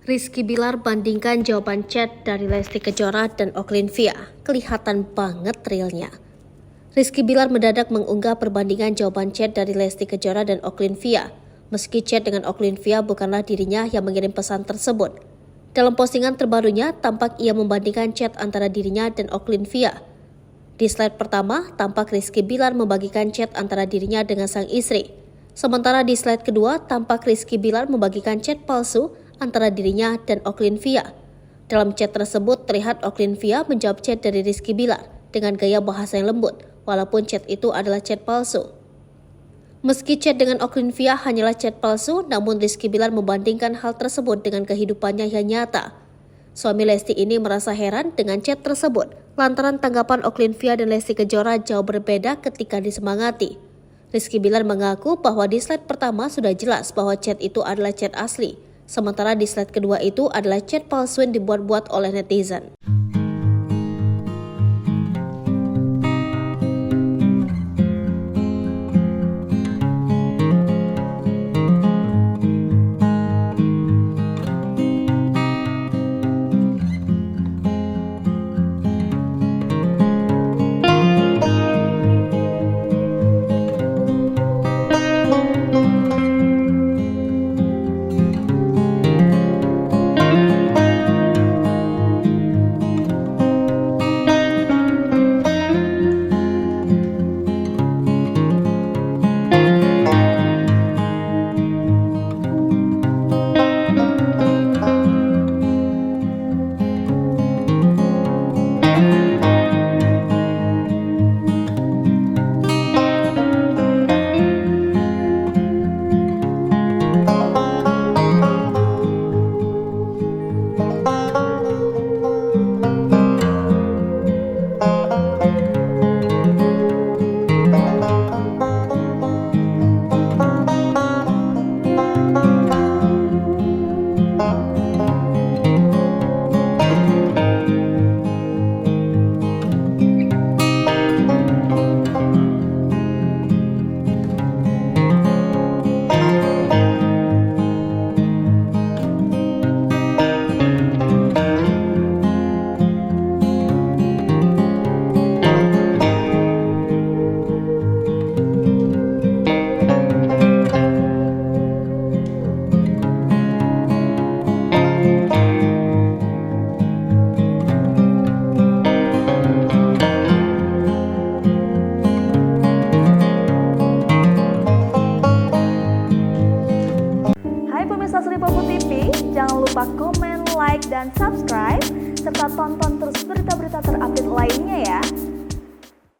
Rizky Bilar bandingkan jawaban chat dari Lesti Kejora dan Oklynvia. Kelihatan banget realnya. Rizky Bilar mendadak mengunggah perbandingan jawaban chat dari Lesti Kejora dan Oklynvia. Meski chat dengan Oklynvia bukanlah dirinya yang mengirim pesan tersebut. Dalam postingan terbarunya, tampak ia membandingkan chat antara dirinya dan Oklynvia. Di slide pertama, tampak Rizky Bilar membagikan chat antara dirinya dengan sang istri. Sementara di slide kedua, tampak Rizky Bilar membagikan chat palsu antara dirinya dan Oklynvia. Dalam chat tersebut terlihat Oklynvia menjawab chat dari Rizky Bilar dengan gaya bahasa yang lembut, walaupun chat itu adalah chat palsu. Meski chat dengan Oklynvia hanyalah chat palsu, namun Rizky Bilar membandingkan hal tersebut dengan kehidupannya yang nyata. Suami Lesti ini merasa heran dengan chat tersebut, lantaran tanggapan Oklynvia dan Lesti Kejora jauh berbeda ketika disemangati. Rizky Bilar mengaku bahwa di slide pertama sudah jelas bahwa chat itu adalah chat asli. Sementara di slide kedua itu adalah chat palsu yang dibuat-buat oleh netizen. Hai pemirsa Sri Popo TV, jangan lupa komen, like, dan subscribe, serta tonton terus berita-berita terupdate lainnya ya.